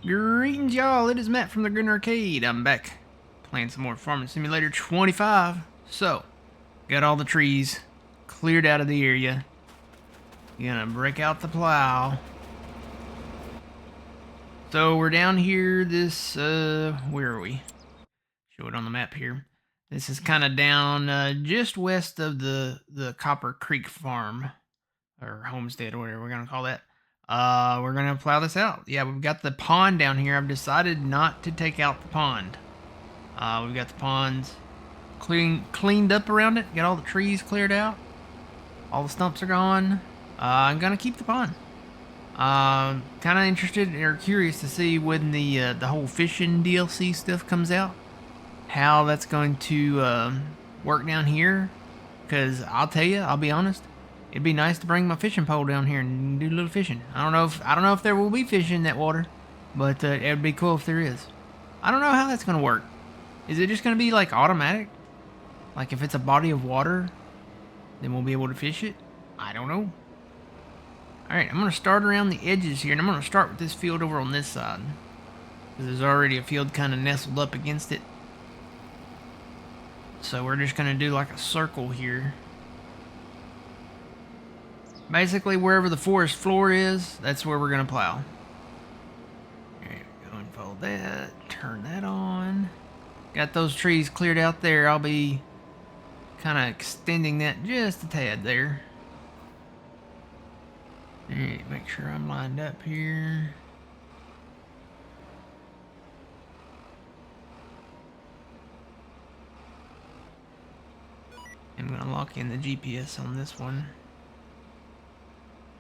Greetings, y'all. It is Matt from the Green Arcade. I'm back playing some more Farming Simulator 25. So, got all the trees cleared out of the area. Gonna break out the plow. So, we're down here. Where are we? Show it on the map here. This is kind of down just west of the Copper Creek Farm, or homestead, or whatever we're gonna call that. We're gonna plow this out. Yeah, we've got the pond down here. I've decided not to take out the pond. We've got the ponds cleaned up around it. Got all the trees cleared out. All the stumps are gone. I'm gonna keep the pond. Kind of interested or curious to see when the whole fishing DLC stuff comes out, how that's going to work down here. Because I'll tell you, I'll be honest, it'd be nice to bring my fishing pole down here and do a little fishing. I don't know if there will be fish in that water, but it would be cool if there is. I don't know how that's gonna work. Is it just gonna be like automatic? Like if it's a body of water, then we'll be able to fish it? I don't know. Alright, I'm gonna start around the edges here, and I'm gonna start with this field over on this side. Because there's already a field kind of nestled up against it. So we're just gonna do like a circle here. Basically, wherever the forest floor is, that's where we're going to plow. Alright, go and follow that. Turn that on. Got those trees cleared out there. I'll be kind of extending that just a tad there. Alright, make sure I'm lined up here. I'm going to lock in the GPS on this one.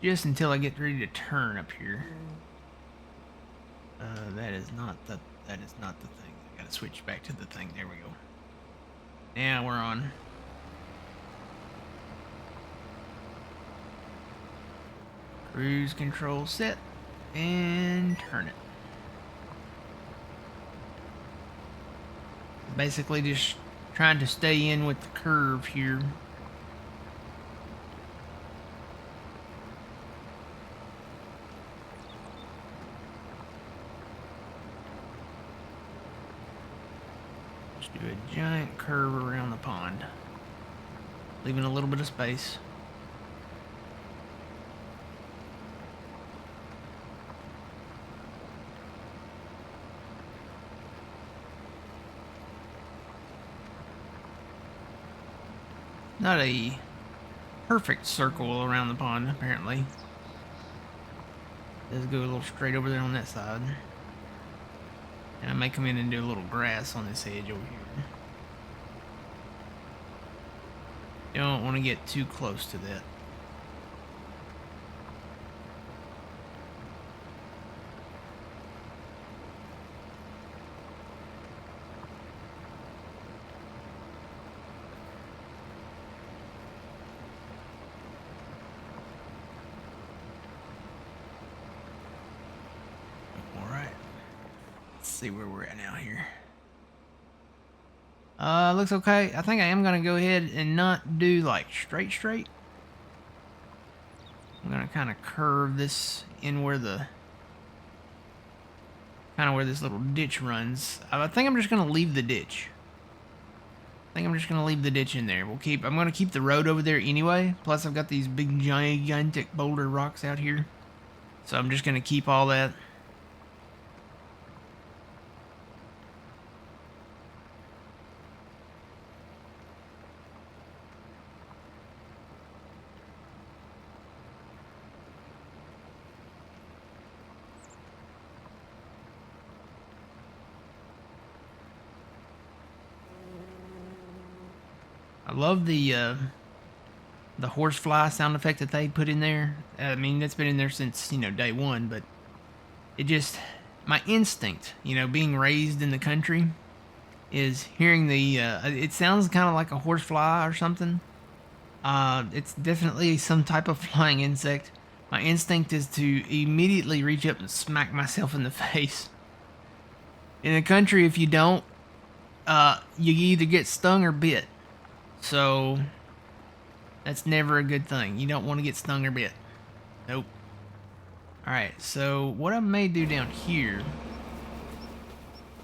Just until I get ready to turn up here. That is not the thing. I gotta switch back to the thing. There we go. Now we're on. Cruise control set. And turn it. Basically just trying to stay in with the curve here. Do a giant curve around the pond, leaving a little bit of space. Not a perfect circle around the pond, apparently. Let's go a little straight over there on that side. And I may come in and do a little grass on this edge over here. Don't want to get too close to that. See where we're at now here. Looks okay. I think I am gonna go ahead and not do like straight. I'm gonna kind of curve this in where where this little ditch runs. I think I'm just gonna leave the ditch. I'm in there. I'm gonna keep the road over there anyway. Plus I've got these big gigantic boulder rocks out here. So I'm just gonna keep all that. I love the horsefly sound effect that they put in there. I mean, that's been in there since, day one, but it just, my instinct, being raised in the country, is hearing it sounds kind of like a horsefly or something. It's definitely some type of flying insect. My instinct is to immediately reach up and smack myself in the face. In the country, if you don't, you either get stung or bit. So, that's never a good thing. You don't want to get stung or bit. Nope. Alright, so what I may do down here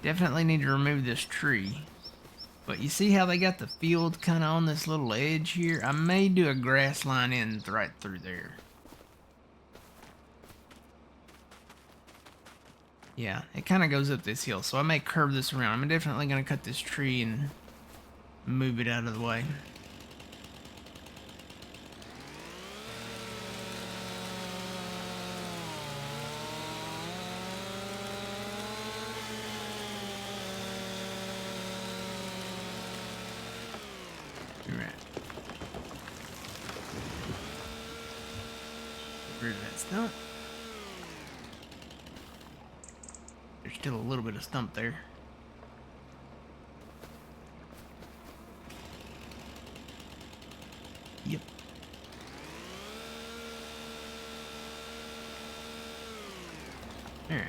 Definitely need to remove this tree. But you see how they got the field kind of on this little edge here? I may do a grass line in right through there. Yeah, it kind of goes up this hill, so I may curve this around. I'm definitely going to cut this tree and move it out of the way. Alright. Get rid of that stump. There's still a little bit of stump there. Yep. Alright.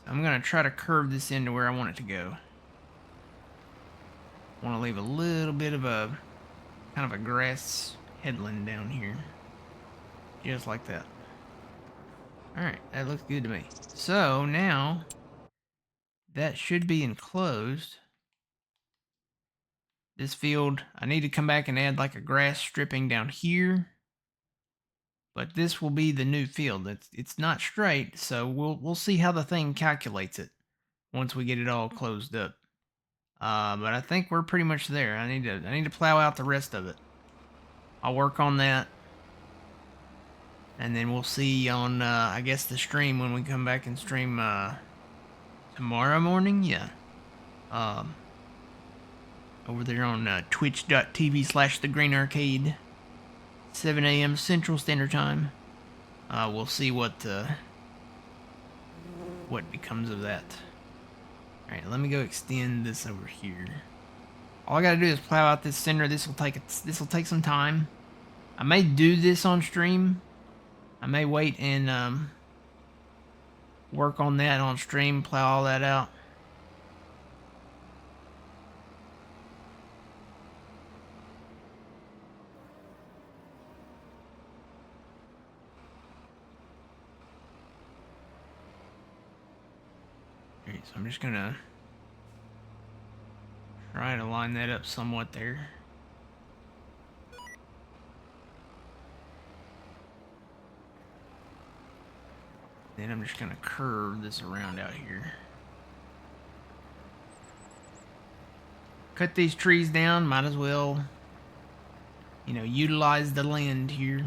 So I'm going to try to curve this into where I want it to go. I want to leave a little bit of a kind of a grass headland down here. Just like that. Alright, that looks good to me. So now that should be enclosed. This field, I need to come back and add like a grass stripping down here. But this will be the new field. It's not straight, so we'll see how the thing calculates it once we get it all closed up. But I think we're pretty much there. I need to plow out the rest of it. I'll work on that. And then we'll see on, I guess, the stream when we come back and stream tomorrow morning. Yeah. Over there on twitch.tv/thegreenarcade, 7 a.m. Central Standard Time. We'll see what becomes of that. Alright, let me go extend this over here. All I gotta do is plow out this center. This will take some time. I may do this on stream. I may wait and work on that on stream, plow all that out. Alright, so I'm just gonna try to line that up somewhat there. Then I'm just gonna curve this around out here. Cut these trees down, might as well, you know, utilize the land here.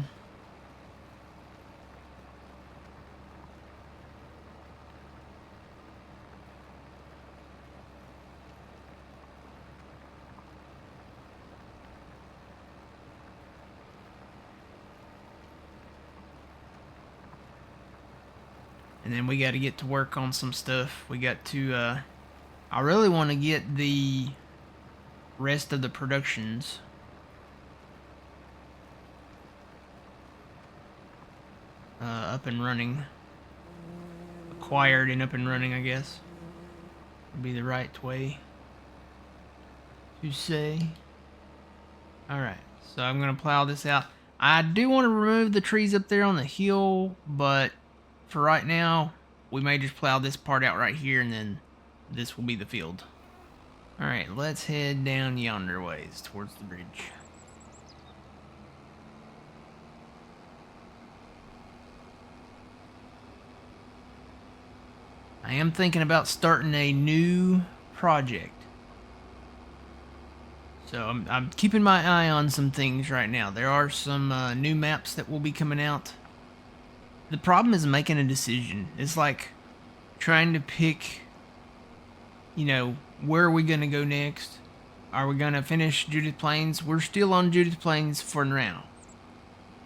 And then we got to get to work on some stuff. We got to, I really want to get the rest of the productions up and running. Acquired and up and running, I guess. Would be the right way to say. Alright, so I'm going to plow this out. I do want to remove the trees up there on the hill, but for right now, we may just plow this part out right here, and then this will be the field. Alright, let's head down yonder ways towards the bridge. I am thinking about starting a new project. So I'm keeping my eye on some things right now. There are some new maps that will be coming out. The problem is making a decision. It's like trying to pick, you know, where are we going to go next? Are we going to finish Judith Plains? We're still on Judith Plains for now.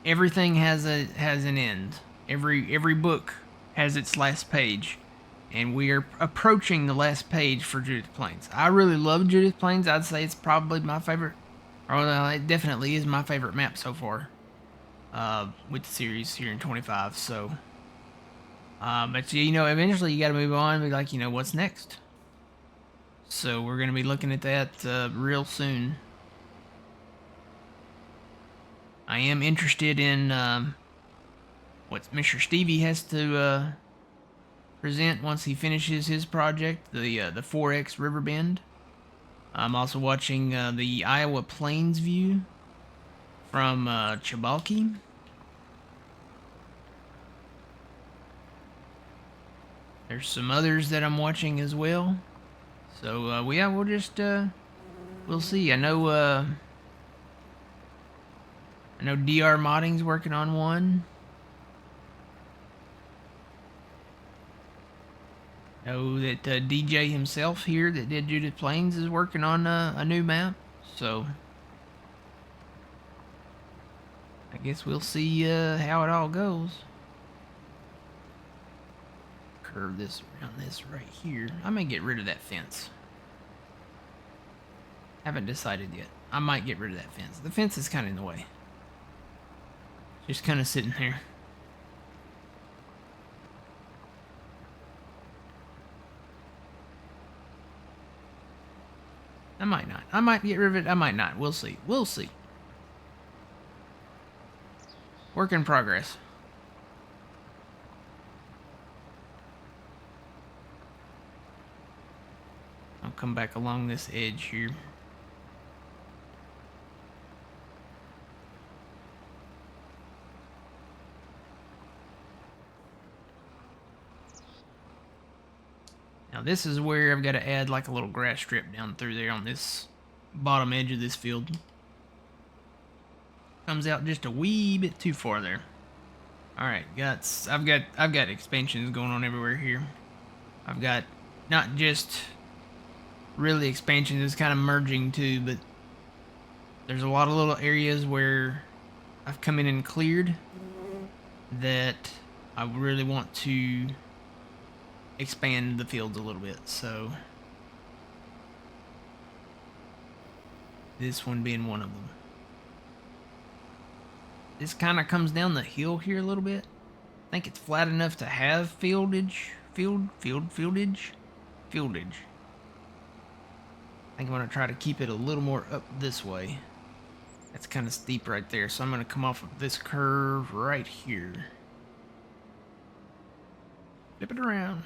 Everything has an end. Every book has its last page. And we are approaching the last page for Judith Plains. I really love Judith Plains. I'd say it's probably my favorite. Or it definitely is my favorite map so far. With the series here in 25. So, but you know, eventually you got to move on and be like, you know, what's next? So we're going to be looking at that real soon. I am interested in what Mr. Stevie has to present once he finishes his project, the 4X River Bend. I'm also watching the Iowa Plains view from Chabalki. There's some others that I'm watching as well. So yeah, we'll just we'll see. I know DR Modding's working on one. I know that DJ himself here that did Judith Plains is working on a new map. So I guess we'll see how it all goes. Curve this around this right here. I may get rid of that fence. Haven't decided yet. I might get rid of that fence. The fence is kind of in the way. Just kind of sitting there. I might not. I might get rid of it. I might not. We'll see. We'll see. Work in progress. I'll come back along this edge here. Now this is where I've got to add like a little grass strip down through there on this bottom edge of this field. Comes out just a wee bit too far there. All right, I've got expansions going on everywhere here. I've got not just really expansions, it's kind of merging too, but there's a lot of little areas where I've come in and cleared that I really want to expand the fields a little bit. So this one being one of them. This kind of comes down the hill here a little bit. I think it's flat enough to have fieldage. Fieldage. I think I'm going to try to keep it a little more up this way. That's kind of steep right there, so I'm going to come off of this curve right here. Flip it around.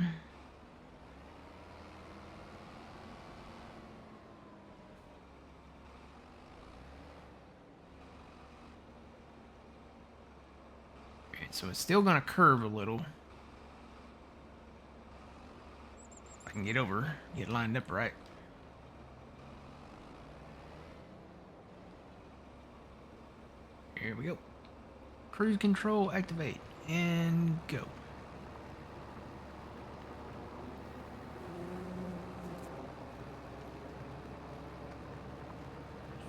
Okay, so it's still going to curve a little. If I can get over, get lined up right. Here we go. Cruise control activate and go.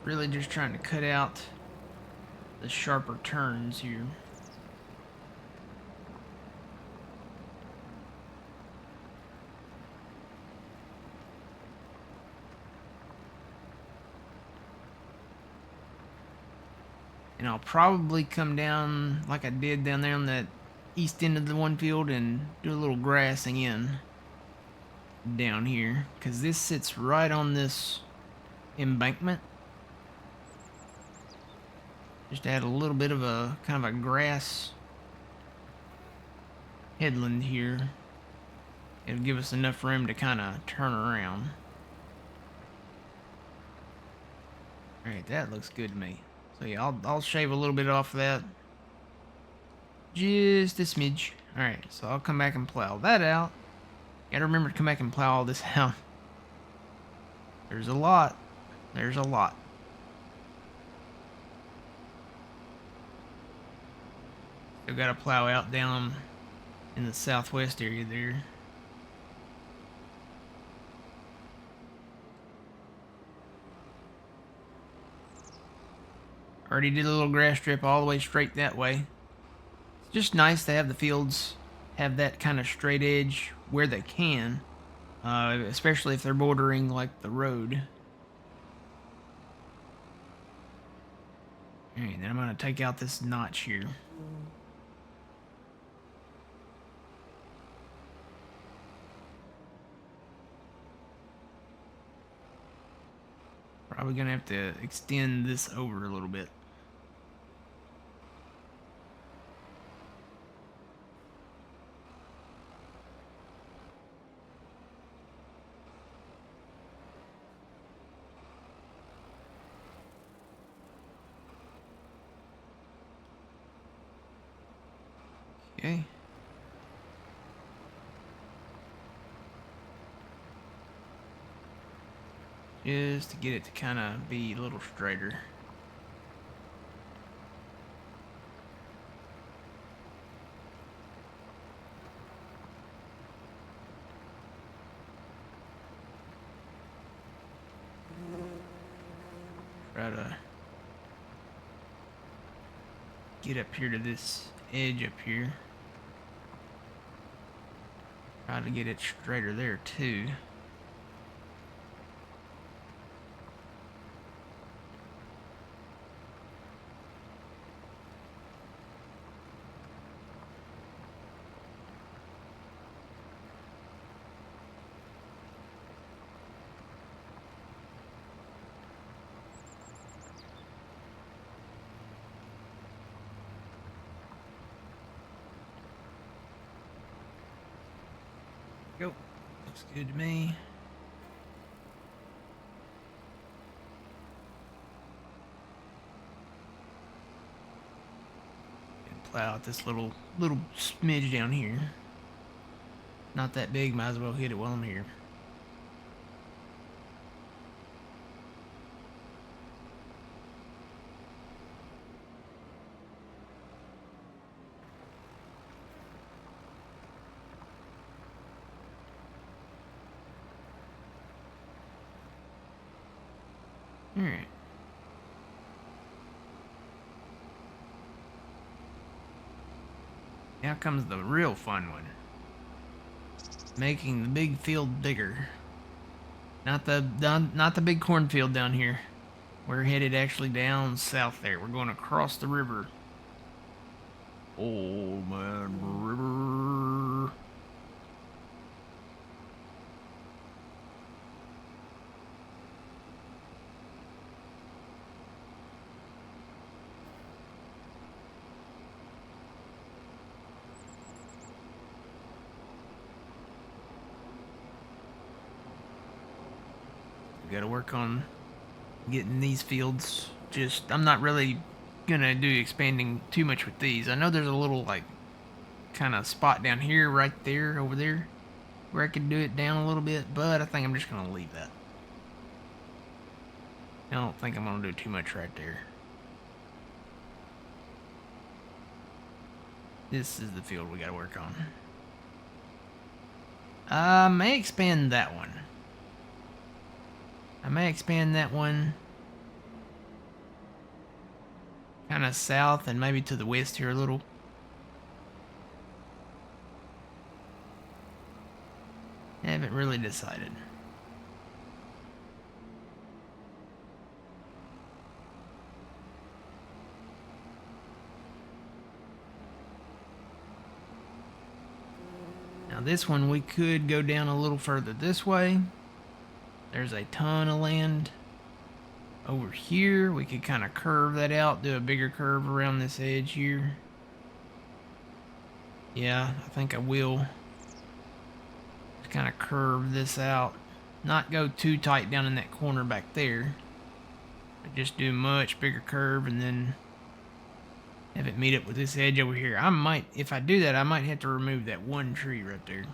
Really just trying to cut out the sharper turns here. And I'll probably come down like I did down there on that east end of the one field and do a little grassing in down here, because this sits right on this embankment. Just add a little bit of a kind of a grass headland here. It'll give us enough room to kind of turn around. Alright, that looks good to me. So yeah, I'll shave a little bit off of that. Just a smidge. Alright, so I'll come back and plow that out. Gotta remember to come back and plow all this out. There's a lot. There's a lot. Still gotta plow out down in the southwest area there. Already did a little grass strip all the way straight that way. It's just nice to have the fields have that kind of straight edge where they can, especially if they're bordering like the road. Alright, then I'm going to take out this notch here. Probably going to have to extend this over a little bit. Okay. Just to get it to kind of be a little straighter. Try to get up here to this edge up here. Try to get it straighter there too. Go. Looks good to me. And plow out this little smidge down here. Not that big, might as well hit it while I'm here. Alright. Now comes the real fun one. Making the big field bigger. Not the big cornfield down here. We're headed actually down south there. We're going across the river. Old Man River. We gotta work on getting these fields. I'm not really gonna do expanding too much with these. I know there's a little like kind of spot down here, right there, over there, where I could do it down a little bit, but I think I'm just gonna leave that. I don't think I'm gonna do too much right there. This is the field we gotta work on. I may expand that one. Kind of south and maybe to the west here a little. Haven't really decided. Now this one we could go down a little further this way. There's a ton of land over here. We could kind of curve that out, do a bigger curve around this edge here. Yeah, I think I will. Just kind of curve this out. Not go too tight down in that corner back there. But just do a much bigger curve and then have it meet up with this edge over here. I might, if I do that, I might have to remove that one tree right there.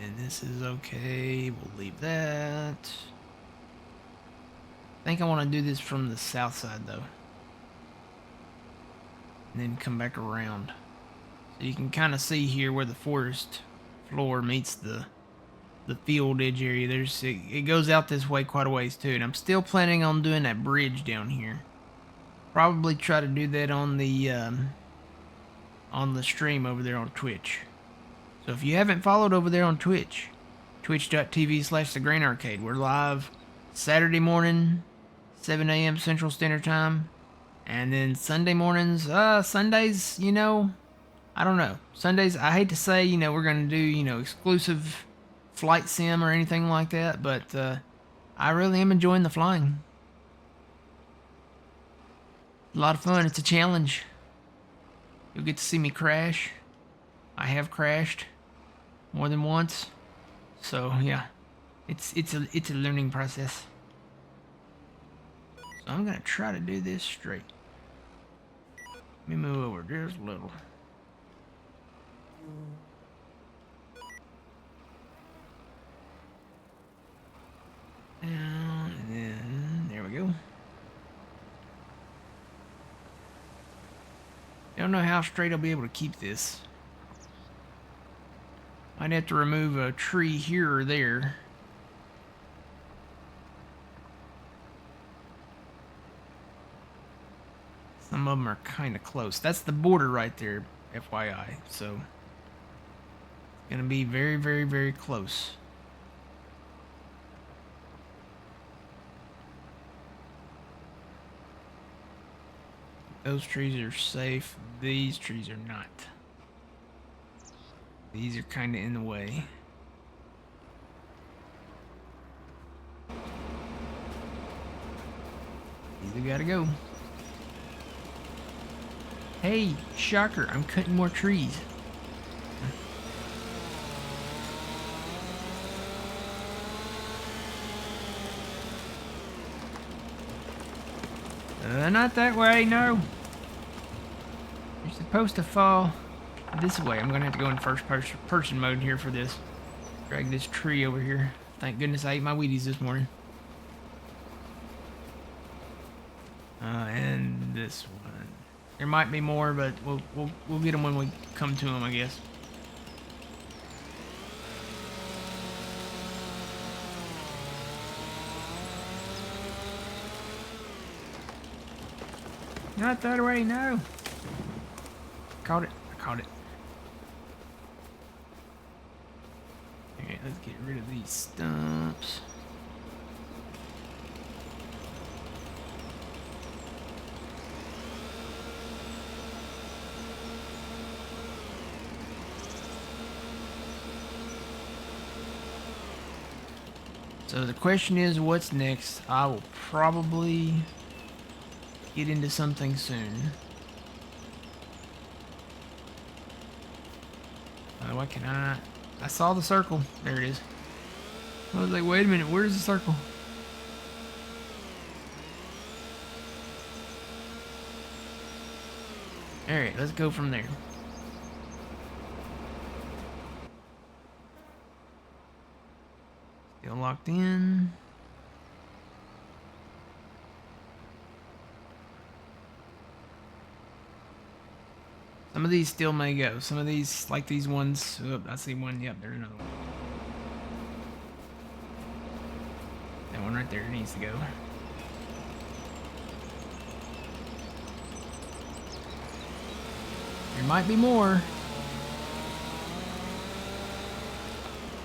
And this is okay. We'll leave that. I think I want to do this from the south side though. And then come back around. So you can kind of see here where the forest floor meets the field edge area. It goes out this way quite a ways too. And I'm still planning on doing that bridge down here. Probably try to do that on the stream over there on Twitch. So if you haven't followed over there on Twitch, twitch.tv/thegrainarcade. We're live Saturday morning, 7 a.m. Central Standard Time. And then Sunday mornings, Sundays, you know, I don't know. Sundays, I hate to say, you know, we're going to do, you know, exclusive flight sim or anything like that. But I really am enjoying the flying. A lot of fun. It's a challenge. You'll get to see me crash. I have crashed more than once. So yeah, it's a learning process. So I'm gonna try to do this straight. Let me move over just a little. Down, and then there we go. Don't know how straight I'll be able to keep this. Might have to remove a tree here or there. Some of them are kind of close. That's the border right there, FYI. So, it's going to be very, very, very close. Those trees are safe. These trees are not. These are kind of in the way. These have got to go. Hey, shocker, I'm cutting more trees. Not that way, no. You're supposed to fall this way. I'm gonna have to go in first person mode here for this. Drag this tree over here. Thank goodness I ate my Wheaties this morning. And this one. There might be more, but we'll get them when we come to them, I guess. Not that way, no. Caught it. I caught it. Okay, let's get rid of these stumps. So the question is, what's next? I will probably get into something soon. Why can I saw the circle. There it is. I was like, wait a minute, where's the circle? Alright, let's go from there. Still locked in. Some of these still may go. Some of these, like these ones. Oh, I see one. Yep, there's another one. That one right there needs to go. There might be more.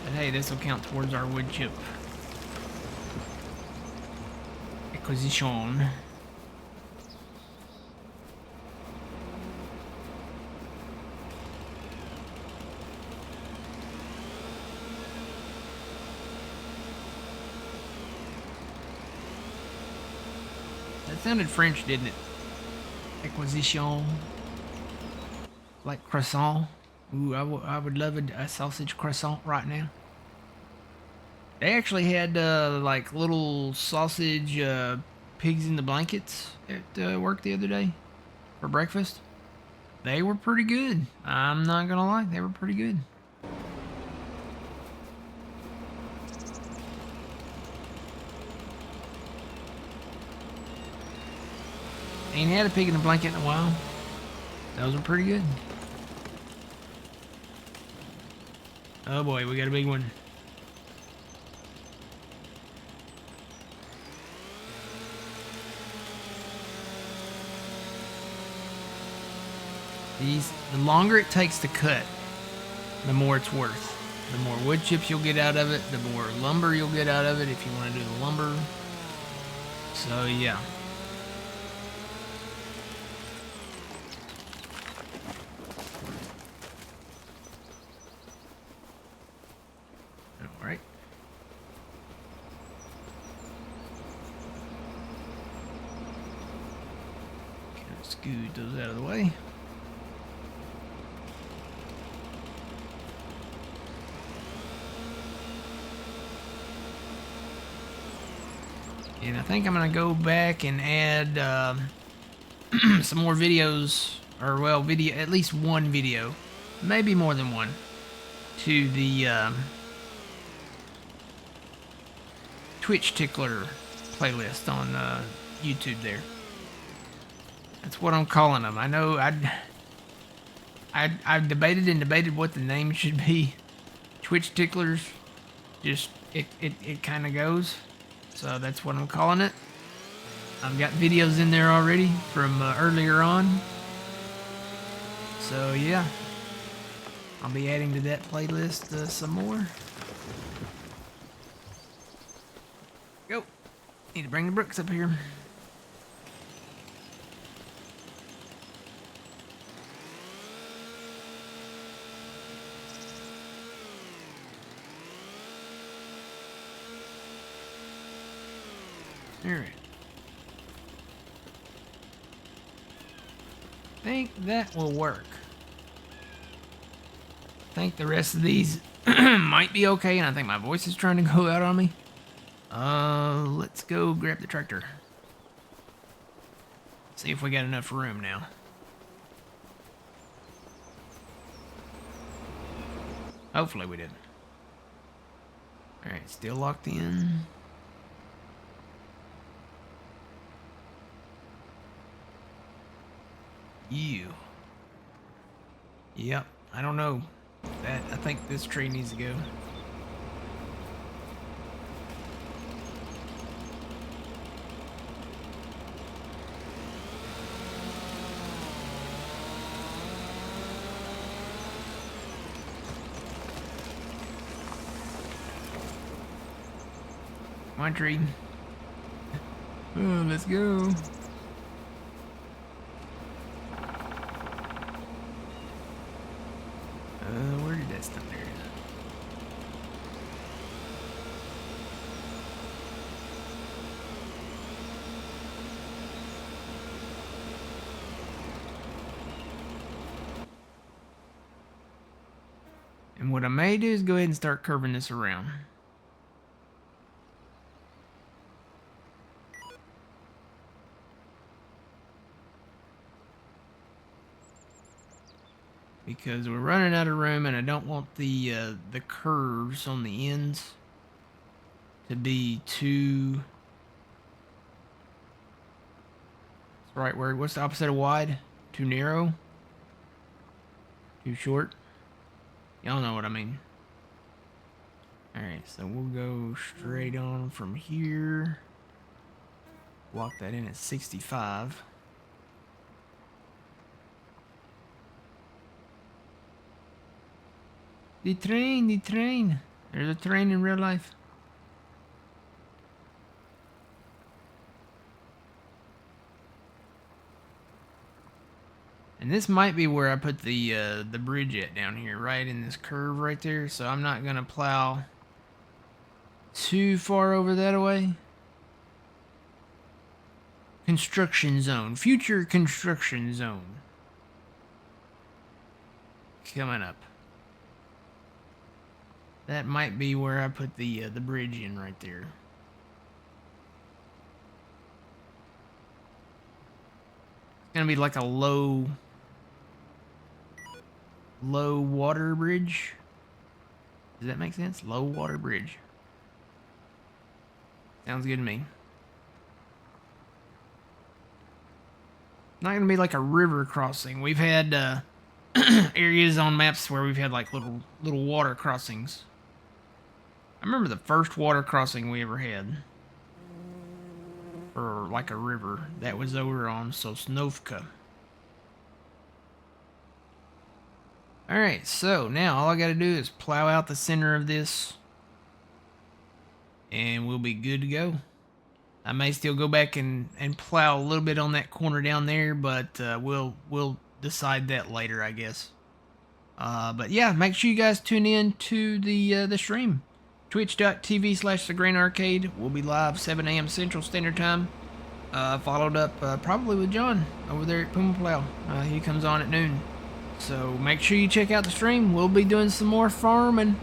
But hey, this will count towards our wood chip acquisition. That sounded French, didn't it? Acquisition. Like croissant. Ooh, I would love a sausage croissant right now. They actually had like little sausage pigs in the blankets at work the other day for breakfast. They were pretty good. I'm not gonna lie, they were pretty good. Ain't had a pig in a blanket in a while. Those were pretty good. Oh boy, we got a big one. The longer it takes to cut, the more it's worth. The more wood chips you'll get out of it, the more lumber you'll get out of it if you want to do the lumber. So yeah. Alright. Kind of scoot those out of the way. And I think I'm gonna go back and add some more videos, or well, at least one video, maybe more than one, to the Twitch Tickler playlist on YouTube there. That's what I'm calling them. I know I've debated and debated what the name should be. Twitch Ticklers, just it kind of goes. So that's what I'm calling it. I've got videos in there already from earlier on. So yeah, I'll be adding to that playlist some more. Go. Need to bring the bricks up here. Alright. I think that will work. I think the rest of these might be okay, and I think my voice is trying to go out on me. Let's go grab the tractor. See if we got enough room now. Hopefully we did. Alright, still locked in. You. Yep, I don't know. I think this tree needs to go. Come on, tree. Oh, let's go. Where did that stuff there? And what I may do is go ahead and start curving this around. Because we're running out of room, and I don't want the curves on the ends to be too. That's the right word. What's the opposite of wide? Too narrow? Too short? Y'all know what I mean. Alright, so we'll go straight on from here. Lock that in at 65. The train, the train. There's a train in real life. And this might be where I put the bridge at down here, right in this curve right there. So I'm not gonna plow too far over that way. Construction zone, future construction zone. Coming up. That might be where I put the bridge in right there. It's gonna be like a low water bridge. Does that make sense? Low water bridge. Sounds good to me. Not gonna be like a river crossing. We've had areas on maps where we've had like little water crossings. I remember the first water crossing we ever had for like a river. That was over on Sosnovka. Alright, so now all I gotta do is plow out the center of this and we'll be good to go. I may still go back and plow a little bit on that corner down there, but we'll decide that later, I guess. But yeah, make sure you guys tune in to the stream. Twitch.tv/thegrainarcade. We'll be live 7 a.m. Central Standard Time. Followed up probably with John over there at Puma Plow. He comes on at noon. So make sure you check out the stream. We'll be doing some more farming,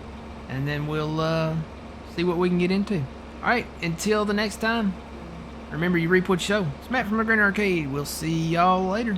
and then we'll see what we can get into. Alright, until the next time, Remember, you reap what you sow. It's Matt from the Green Arcade. We'll see y'all later.